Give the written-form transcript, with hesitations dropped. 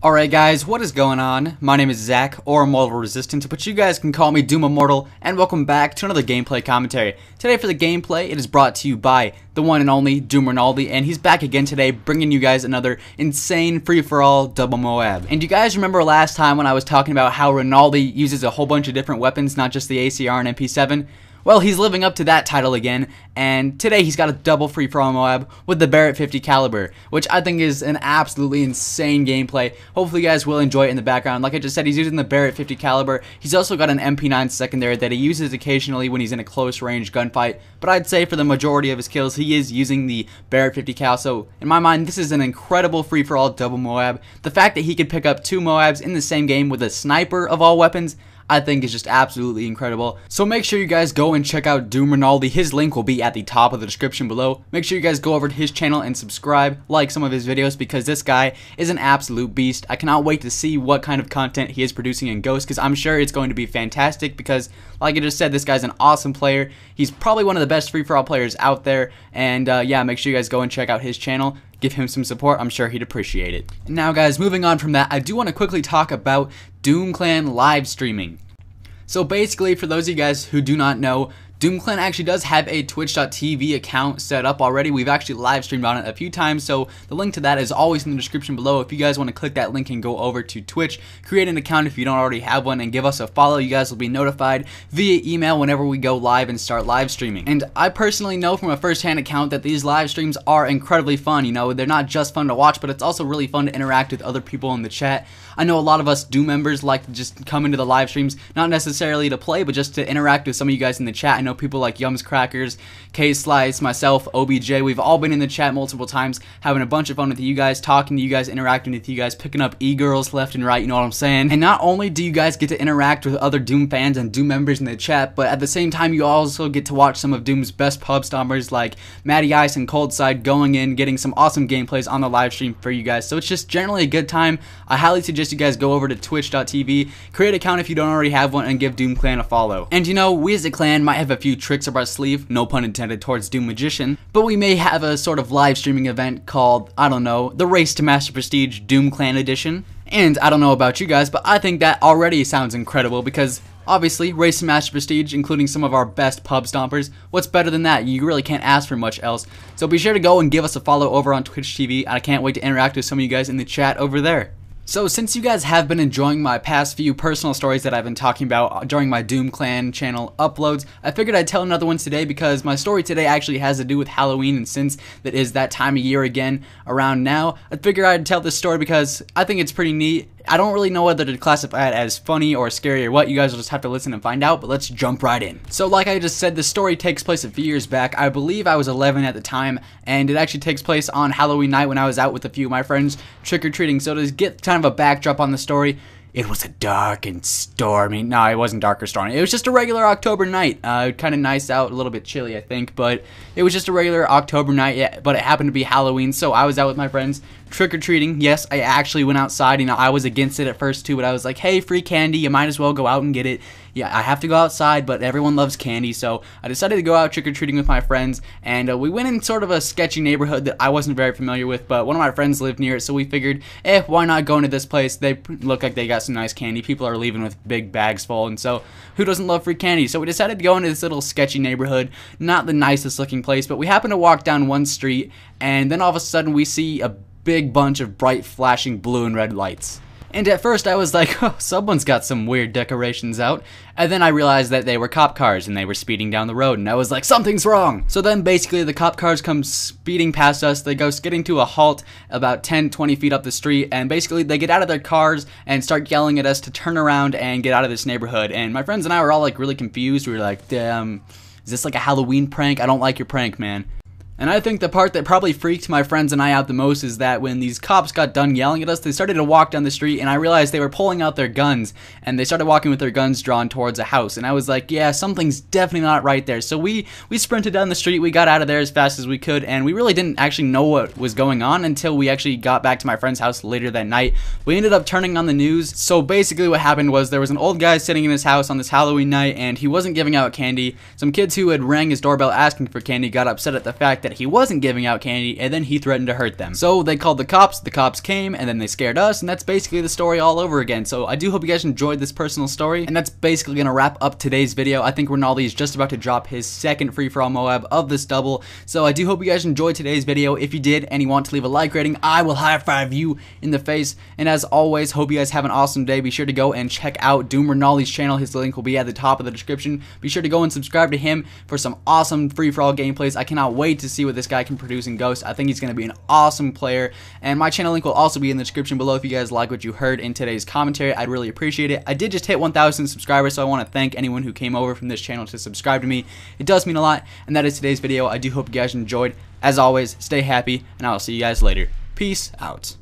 Alright guys, what is going on? My name is Zach, or Immortal Resistance, but you guys can call me Doom Immortal, and welcome back to another gameplay commentary. Today for the gameplay, it is brought to you by the one and only Doom Rinaldi, and he's back again today, bringing you guys another insane free-for-all double MOAB. And you guys remember last time when I was talking about how Rinaldi uses a whole bunch of different weapons, not just the ACR and MP7? Well, he's living up to that title again, and today he's got a double free-for-all MOAB with the BARRET 50 caliber, which I think is an absolutely insane gameplay. Hopefully you guys will enjoy it in the background. Like I just said, he's using the BARRET 50 caliber. He's also got an MP9 secondary that he uses occasionally when he's in a close-range gunfight, but I'd say for the majority of his kills, he is using the BARRET 50 cal, so in my mind, this is an incredible free-for-all double MOAB. The fact that he could pick up two MOABs in the same game with a sniper of all weapons, I think is just absolutely incredible. So make sure you guys go and check out Doom Rinaldi. His link will be at the top of the description below. Make sure you guys go over to his channel and subscribe, like some of his videos, because this guy is an absolute beast. I cannot wait to see what kind of content he is producing in Ghost, because I'm sure it's going to be fantastic, because like I just said, this guy's an awesome player. He's probably one of the best free-for-all players out there, and yeah, make sure you guys go and check out his channel. Give him some support, I'm sure he'd appreciate it. Now guys, moving on from that, I do want to quickly talk about Doom Clan live streaming. So basically, for those of you guys who do not know, Doom Clan actually does have a Twitch.tv account set up already. We've actually live streamed on it a few times, so the link to that is always in the description below. If you guys want to click that link and go over to Twitch, create an account if you don't already have one, and give us a follow. You guys will be notified via email whenever we go live and start live streaming. And I personally know from a first-hand account that these live streams are incredibly fun. You know, they're not just fun to watch, but it's also really fun to interact with other people in the chat. I know a lot of us Doom members like to just come into the live streams, not necessarily to play, but just to interact with some of you guys in the chat. I know people like Yums Crackers, K-Slice, myself, OBJ, we've all been in the chat multiple times, having a bunch of fun with you guys, talking to you guys, interacting with you guys, picking up e-girls left and right, you know what I'm saying? And not only do you guys get to interact with other Doom fans and Doom members in the chat, but at the same time you also get to watch some of Doom's best pub stompers like Matty Ice and Coldside going in, getting some awesome gameplays on the live stream for you guys. So it's just generally a good time. I highly suggest you guys go over to twitch.tv, create an account if you don't already have one, and give Doom Clan a follow. And you know, we as a clan might have a few tricks up our sleeve, no pun intended towards Doom Magician, but we may have a sort of live streaming event called, I don't know, the Race to Master Prestige Doom Clan Edition. And I don't know about you guys, but I think that already sounds incredible, because obviously, Race to Master Prestige, including some of our best pub stompers, what's better than that? You really can't ask for much else. So be sure to go and give us a follow over on Twitch TV. I can't wait to interact with some of you guys in the chat over there. So since you guys have been enjoying my past few personal stories that I've been talking about during my Doom Clan channel uploads, I figured I'd tell another one today, because my story today actually has to do with Halloween, and since that is that time of year again around now, I figured I'd tell this story because I think it's pretty neat. I don't really know whether to classify it as funny or scary or what. You guys will just have to listen and find out, but let's jump right in. So like I just said, the story takes place a few years back. I believe I was 11 at the time, and it actually takes place on Halloween night when I was out with a few of my friends trick-or-treating. So to get kind of a backdrop on the story, it was a dark and stormy, no, it wasn't dark or stormy, it was just a regular October night, kind of nice out, a little bit chilly I think, but it was just a regular October night, yeah, but it happened to be Halloween, so I was out with my friends trick-or-treating. Yes, I actually went outside. You know, I was against it at first too, but I was like, hey, free candy, you might as well go out and get it. Yeah, I have to go outside, but everyone loves candy, so I decided to go out trick-or-treating with my friends, and we went in sort of a sketchy neighborhood that I wasn't very familiar with, but one of my friends lived near it, so we figured, why not go into this place? They look like they got some nice candy. People are leaving with big bags full, and so who doesn't love free candy? So we decided to go into this little sketchy neighborhood, not the nicest looking place, but we happened to walk down one street, and then all of a sudden we see a big bunch of bright flashing blue and red lights. And at first I was like, oh, someone's got some weird decorations out. And then I realized that they were cop cars and they were speeding down the road, and I was like, something's wrong. So then basically the cop cars come speeding past us. They go skidding to a halt about 10-20 feet up the street, and basically they get out of their cars and start yelling at us to turn around and get out of this neighborhood. And my friends and I were all like really confused. We were like, damn, is this like a Halloween prank? I don't like your prank, man. And I think the part that probably freaked my friends and I out the most is that when these cops got done yelling at us, they started to walk down the street, and I realized they were pulling out their guns, and they started walking with their guns drawn towards a house, and I was like, yeah, something's definitely not right there. So we sprinted down the street, we got out of there as fast as we could, and we really didn't actually know what was going on until we actually got back to my friend's house later that night. We ended up turning on the news. So basically what happened was there was an old guy sitting in his house on this Halloween night, and he wasn't giving out candy. Some kids who had rang his doorbell asking for candy got upset at the fact that that he wasn't giving out candy, and then he threatened to hurt them. So they called the cops came, and then they scared us, and that's basically the story all over again. So I do hope you guys enjoyed this personal story, and that's basically going to wrap up today's video. I think Rinaldi is just about to drop his second free-for-all MOAB of this double, so I do hope you guys enjoyed today's video. If you did, and you want to leave a like rating, I will high-five you in the face, and as always, hope you guys have an awesome day. Be sure to go and check out DooM Rinaldi's channel. His link will be at the top of the description. Be sure to go and subscribe to him for some awesome free-for-all gameplays. I cannot wait to see what this guy can produce in Ghost. I think he's going to be an awesome player, and my channel link will also be in the description below if you guys like what you heard in today's commentary. I'd really appreciate it. I did just hit 1,000 subscribers, so I want to thank anyone who came over from this channel to subscribe to me. It does mean a lot, and that is today's video. I do hope you guys enjoyed. As always, stay happy, and I will see you guys later. Peace out.